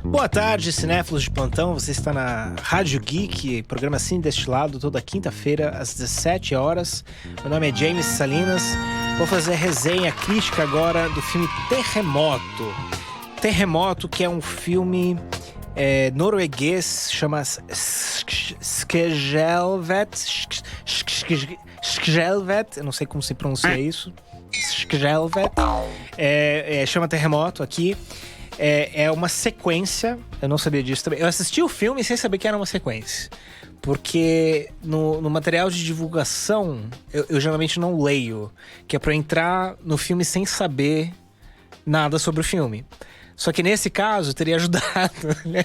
Boa tarde, cinéfilos de plantão. Você está na Rádio Geek, programa Cine Destilado, toda quinta-feira, às 17 horas. Meu nome é James Salinas. Vou fazer a resenha crítica agora do filme Terremoto. Terremoto, que é um filme norueguês, chama Skjelvet, eu não sei como se pronuncia isso. Skjelvet. Chama Terremoto aqui. É uma sequência, eu não sabia disso também. Eu assisti o filme sem saber que era uma sequência. Porque no material de divulgação, eu geralmente não leio. Que é pra entrar no filme sem saber nada sobre o filme. Só que nesse caso, teria ajudado, né?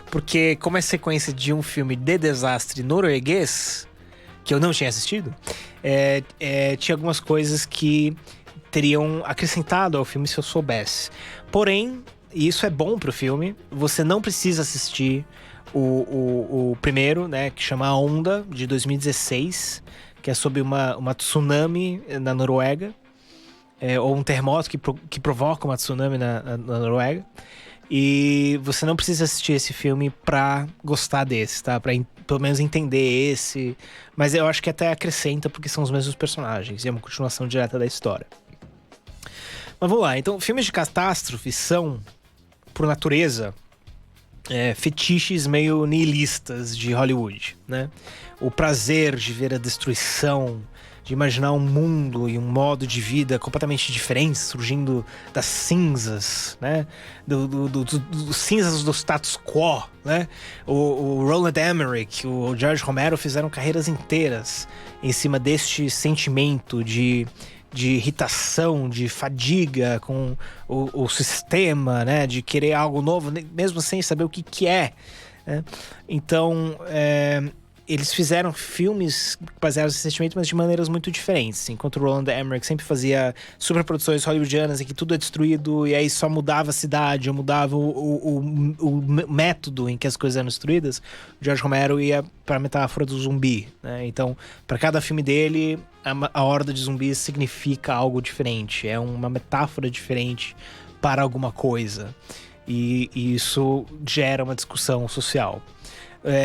Porque como é sequência de um filme de desastre norueguês, que eu não tinha assistido, tinha algumas coisas que teriam acrescentado ao filme se eu soubesse. Porém, e isso é bom pro filme, você não precisa assistir o primeiro, né, que chama A Onda, de 2016, que é sobre uma tsunami na Noruega, ou um terremoto que provoca uma tsunami na Noruega. E você não precisa assistir esse filme pra gostar desse, tá? Pra pelo menos entender esse. Mas eu acho que até acrescenta, porque são os mesmos personagens e é uma continuação direta da história. Mas vamos lá, então filmes de catástrofe são, por natureza, fetiches meio nihilistas de Hollywood, né? O prazer de ver a destruição, de imaginar um mundo e um modo de vida completamente diferente, surgindo das cinzas, né? Dos cinzas do status quo, né? O Roland Emmerich, o George Romero fizeram carreiras inteiras em cima deste sentimento de irritação, de fadiga com o sistema, né? De querer algo novo, mesmo sem saber o que é, né? Então, eles fizeram filmes baseados nesse sentimento, mas de maneiras muito diferentes. Enquanto o Roland Emmerich sempre fazia superproduções hollywoodianas em que tudo é destruído e aí só mudava a cidade, ou mudava o método em que as coisas eram destruídas, o George Romero ia para a metáfora do zumbi, né? Então, para cada filme dele, a horda de zumbis significa algo diferente. É uma metáfora diferente para alguma coisa. E isso gera uma discussão social.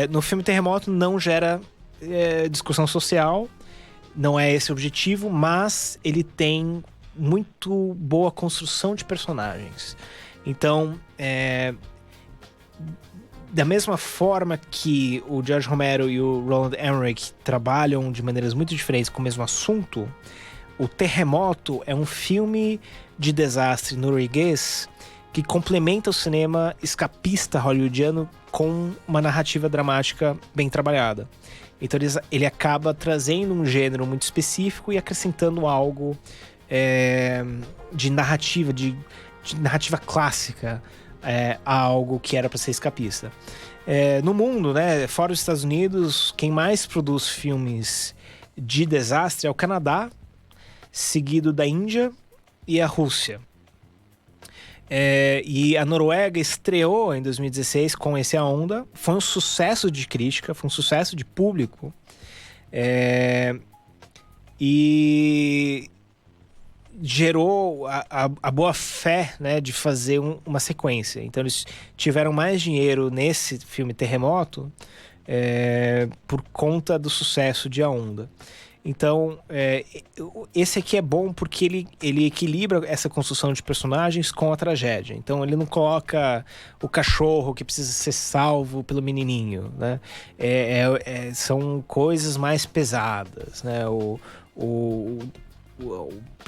No filme Terremoto não gera discussão social, não é esse o objetivo, mas ele tem muito boa construção de personagens. Então, da mesma forma que o George Romero e o Roland Emmerich trabalham de maneiras muito diferentes com o mesmo assunto, o Terremoto é um filme de desastre norueguês que complementa o cinema escapista hollywoodiano com uma narrativa dramática bem trabalhada. Então ele acaba trazendo um gênero muito específico e acrescentando algo de narrativa, de narrativa clássica a algo que era para ser escapista. No mundo, né, fora os Estados Unidos, quem mais produz filmes de desastre é o Canadá, seguido da Índia e a Rússia. E a Noruega estreou em 2016 com esse A Onda. Foi um sucesso de crítica, foi um sucesso de público. E gerou a boa fé, né, de fazer uma sequência. Então eles tiveram mais dinheiro nesse filme Terremoto por conta do sucesso de A Onda. Então, esse aqui é bom porque ele equilibra essa construção de personagens com a tragédia. Então, ele não coloca o cachorro que precisa ser salvo pelo menininho, né? São coisas mais pesadas, né? O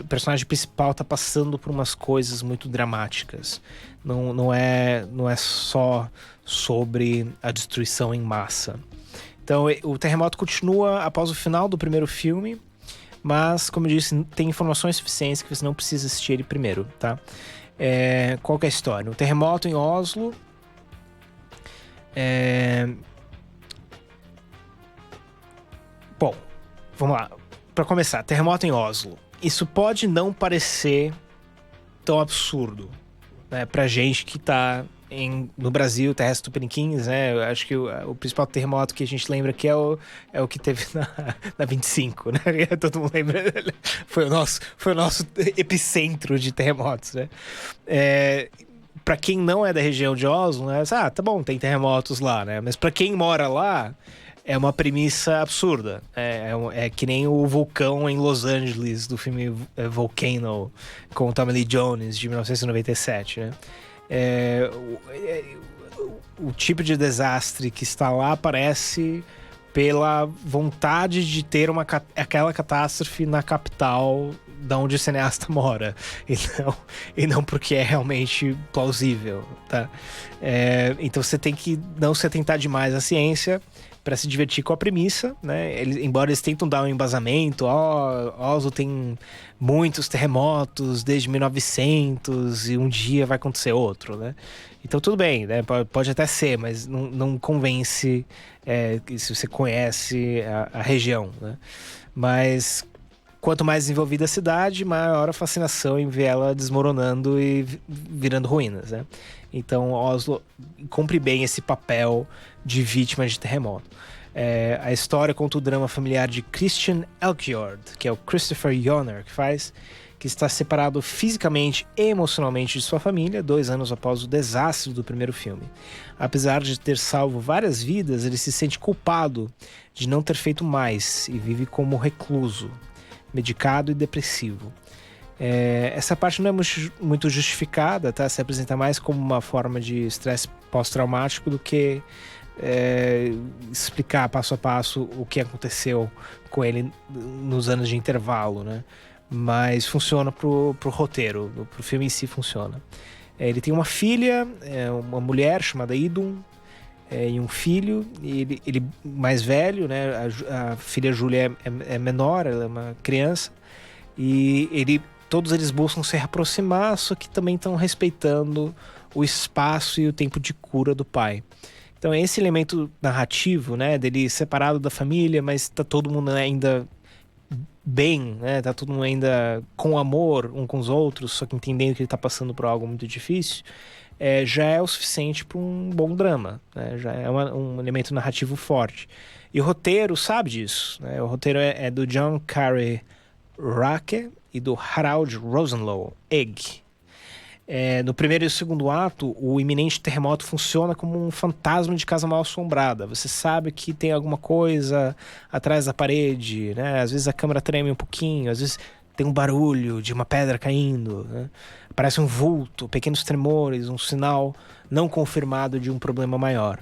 personagem principal tá passando por umas coisas muito dramáticas. Não é só sobre a destruição em massa. Então, o Terremoto continua após o final do primeiro filme, mas, como eu disse, tem informações suficientes que você não precisa assistir ele primeiro, tá? Qual que é a história? O terremoto em Oslo. Bom, vamos lá. Para começar, terremoto em Oslo. Isso pode não parecer tão absurdo, né, pra gente que tá no Brasil, Terra Tupiniquins, né? Eu acho que o principal terremoto que a gente lembra que é o que teve na 25, né? Todo mundo lembra. Foi o nosso epicentro de terremotos, né? Pra quem não é da região de Oslo, né? Tá bom, tem terremotos lá, né? Mas pra quem mora lá, é uma premissa absurda. É que nem o vulcão em Los Angeles, do filme Volcano, com o Tommy Lee Jones, de 1997, né? O tipo de desastre que está lá aparece pela vontade de ter aquela catástrofe na capital da onde o cineasta mora, e não porque é realmente plausível, tá? Então você tem que não se atentar demais à ciência para se divertir com a premissa, né? Embora eles tentam dar um embasamento, Oslo tem muitos terremotos desde 1900 e um dia vai acontecer outro, né? Então tudo bem, né? Pode até ser, mas não convence se você conhece a região, né? Mas quanto mais desenvolvida a cidade, maior a fascinação em ver ela desmoronando e virando ruínas, né? Então Oslo cumpre bem esse papel de vítima de terremoto. A história conta o drama familiar de Christian Elkjord, que é o Christopher Jonner que faz, que está separado fisicamente e emocionalmente de sua família 2 anos após o desastre do primeiro filme. Apesar de ter salvo várias vidas, ele se sente culpado de não ter feito mais e vive como recluso, medicado e depressivo. Essa parte não é muito justificada, tá? Se apresenta mais como uma forma de estresse pós-traumático do que explicar passo a passo o que aconteceu com ele nos anos de intervalo, né? Mas funciona pro roteiro, pro filme em si funciona. Ele tem uma filha, uma mulher chamada Idun, e um filho, e ele mais velho, né? A filha Júlia é menor, ela é uma criança, e todos eles buscam se aproximar, só que também estão respeitando o espaço e o tempo de cura do pai. Então esse elemento narrativo, né, dele separado da família, mas tá todo mundo ainda bem, né, tá todo mundo ainda com amor um com os outros, só que entendendo que ele tá passando por algo muito difícil, já é o suficiente para um bom drama, né, já é um elemento narrativo forte. E o roteiro sabe disso, né, o roteiro é do John Kari Rake e do Harald Rosenloh Egg. No primeiro e segundo ato, o iminente terremoto funciona como um fantasma de casa mal assombrada. Você sabe que tem alguma coisa atrás da parede, né? Às vezes a câmera treme um pouquinho, às vezes tem um barulho de uma pedra caindo, né? Parece um vulto, pequenos tremores, um sinal não confirmado de um problema maior.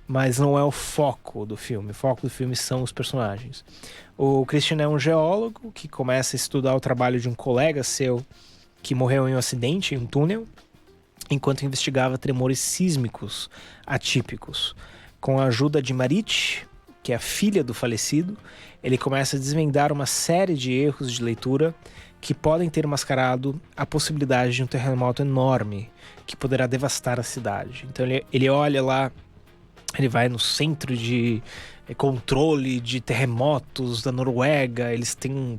Mas não é o foco do filme. O foco do filme são os personagens. O Christian é um geólogo que começa a estudar o trabalho de um colega seu que morreu em um acidente em um túnel, enquanto investigava tremores sísmicos atípicos. Com a ajuda de Marit, que é a filha do falecido, ele começa a desvendar uma série de erros de leitura que podem ter mascarado a possibilidade de um terremoto enorme que poderá devastar a cidade. Então ele olha lá, ele vai no centro de controle de terremotos da Noruega, eles têm um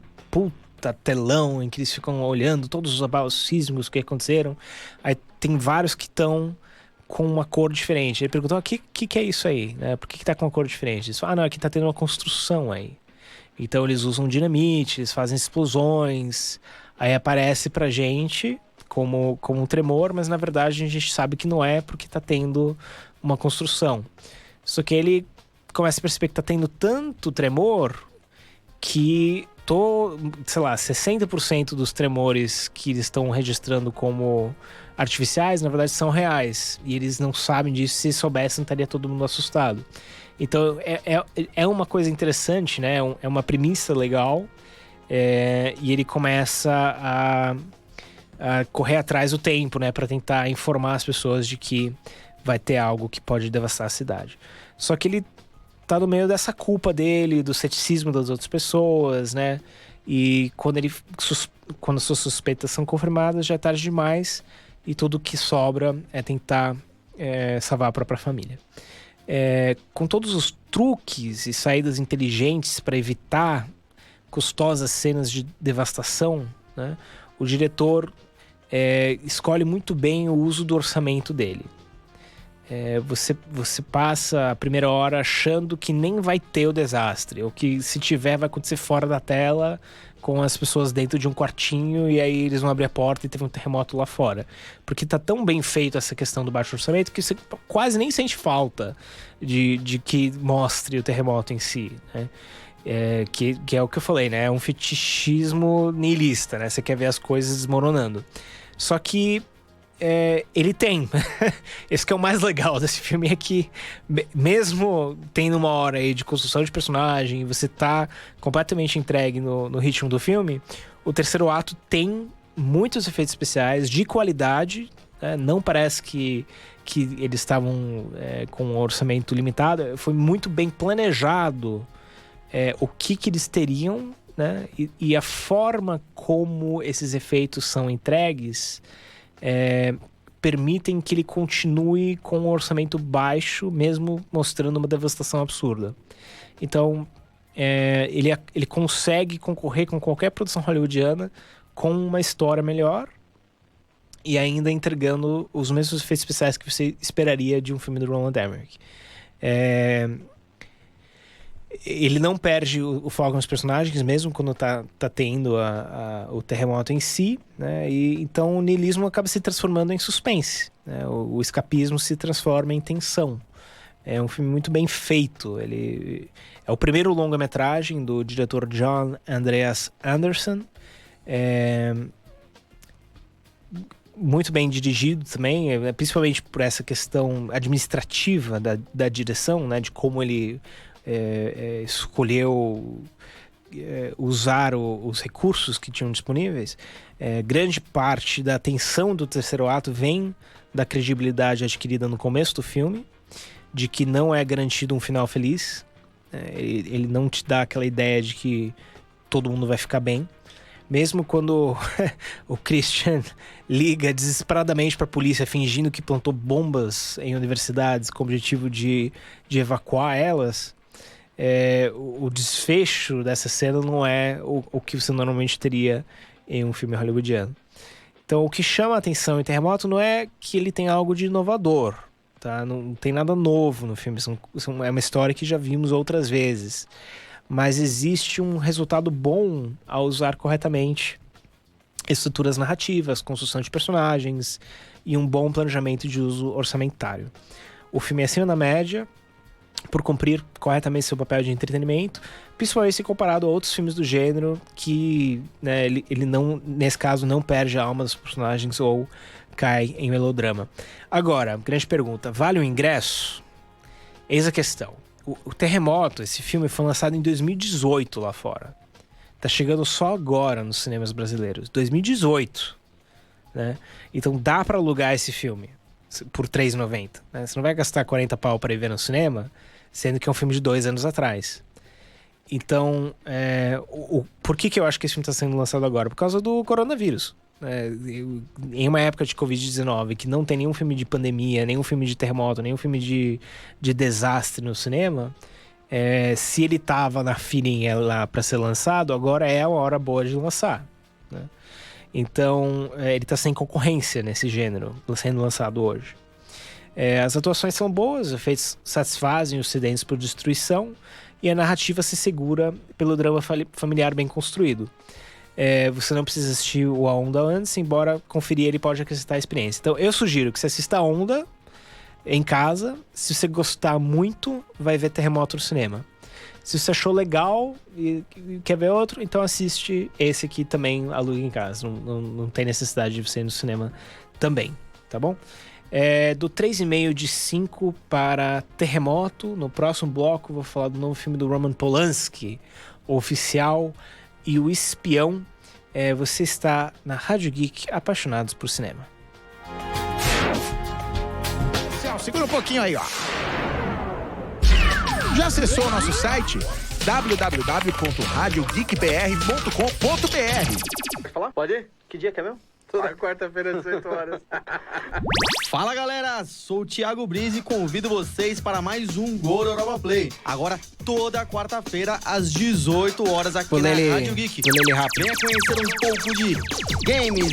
telão em que eles ficam olhando todos os abalos sísmicos que aconteceram. Aí tem vários que estão com uma cor diferente. Ele perguntou: o que é isso aí? Né? Por que tá com uma cor diferente? Eles falam: não, aqui tá tendo uma construção aí. Então eles usam dinamite, eles fazem explosões. Aí aparece pra gente como um tremor, mas na verdade a gente sabe que não é, porque tá tendo uma construção. Só que ele começa a perceber que tá tendo tanto tremor que 60% dos tremores que eles estão registrando como artificiais, na verdade, são reais. E eles não sabem disso. Se soubessem, estaria todo mundo assustado. Então, é uma coisa interessante, né? É uma premissa legal. E ele começa a correr atrás do tempo, né? Para tentar informar as pessoas de que vai ter algo que pode devastar a cidade. Só que ele tá no meio dessa culpa dele, do ceticismo das outras pessoas, né? E quando suas suspeitas são confirmadas, já é tarde demais e tudo que sobra é tentar salvar a própria família. Com todos os truques e saídas inteligentes para evitar custosas cenas de devastação, né? O diretor escolhe muito bem o uso do orçamento dele. Você passa a primeira hora achando que nem vai ter o desastre, ou que se tiver vai acontecer fora da tela, com as pessoas dentro de um quartinho, e aí eles vão abrir a porta e teve um terremoto lá fora. Porque tá tão bem feito essa questão do baixo orçamento que você quase nem sente falta de que mostre o terremoto em si, né? Que é o que eu falei, né? É um fetichismo niilista, né? Você quer ver as coisas desmoronando. Só que ele tem. Esse que é o mais legal desse filme, é que mesmo tendo uma hora aí de construção de personagem, você tá completamente entregue no ritmo do filme, o terceiro ato tem muitos efeitos especiais de qualidade, né? Não parece que eles estavam com um orçamento limitado. Foi muito bem planejado o que eles teriam, né? E a forma como esses efeitos são entregues permitem que ele continue com um orçamento baixo, mesmo mostrando uma devastação absurda. Então, ele consegue concorrer com qualquer produção hollywoodiana com uma história melhor e ainda entregando os mesmos efeitos especiais que você esperaria de um filme do Roland Emmerich. Ele não perde o foco nos personagens, mesmo quando tá tendo o terremoto em si, né? E então o niilismo acaba se transformando em suspense, né? O escapismo se transforma em tensão. É um filme muito bem feito. Ele é o primeiro longa-metragem do diretor John Andreas Anderson. Muito bem dirigido também, principalmente por essa questão administrativa da direção, né? De como ele escolheu usar os recursos que tinham disponíveis. Grande parte da tensão do terceiro ato vem da credibilidade adquirida no começo do filme, de que não é garantido um final feliz. Ele não te dá aquela ideia de que todo mundo vai ficar bem. Mesmo quando o Christian liga desesperadamente para a polícia, fingindo que plantou bombas em universidades com o objetivo de evacuar elas, o desfecho dessa cena não é o que você normalmente teria em um filme hollywoodiano. Então, o que chama a atenção em Terremoto não é que ele tem algo de inovador, tá? Não tem nada novo no filme. É uma história que já vimos outras vezes. Mas existe um resultado bom ao usar corretamente estruturas narrativas, construção de personagens e um bom planejamento de uso orçamentário. O filme é acima da média por cumprir corretamente seu papel de entretenimento, principalmente se comparado a outros filmes do gênero que, né, ele não, nesse caso, não perde a alma dos personagens ou cai em melodrama. Agora, grande pergunta, vale o ingresso? Eis a questão. O Terremoto, esse filme, foi lançado em 2018 lá fora. Tá chegando só agora nos cinemas brasileiros. 2018, né? Então dá pra alugar esse filme por R$3,90, né? Você não vai gastar 40 pau pra ir ver no cinema, sendo que é um filme de 2 anos atrás. Então, por que eu acho que esse filme está sendo lançado agora? Por causa do coronavírus. Em uma época de Covid-19 que não tem nenhum filme de pandemia, nenhum filme de terremoto, nenhum filme de desastre no cinema, se ele tava na filinha lá para ser lançado, agora é a hora boa de lançar, né? Então, ele tá sem concorrência nesse gênero, sendo lançado hoje. As atuações são boas, os efeitos satisfazem os sedentes por destruição e a narrativa se segura pelo drama familiar bem construído. Você não precisa assistir o A Onda antes, embora conferir ele pode acrescentar a experiência. Então eu sugiro que você assista A Onda em casa. Se você gostar muito, vai ver Terremoto no cinema. Se você achou legal e quer ver outro, então assiste esse aqui também, aluga em casa. Não tem necessidade de você ir no cinema também, tá bom? Do 3,5 de 5 para Terremoto. No próximo bloco vou falar do novo filme do Roman Polanski, O Oficial e O Espião. Você está na Rádio Geek, apaixonados por cinema. Segura um pouquinho aí, ó. Já acessou o nosso site? www.radiogeekbr.com.br. Pode falar? Pode ir? Que dia que é mesmo? Toda quarta-feira, 18 horas. Fala, galera! Sou o Thiago Brise e convido vocês para mais um Gol Europa Play. Agora, toda quarta-feira, às 18 horas, aqui na Rádio Geek. Vou ler ele rápido. Venha conhecer um pouco de games,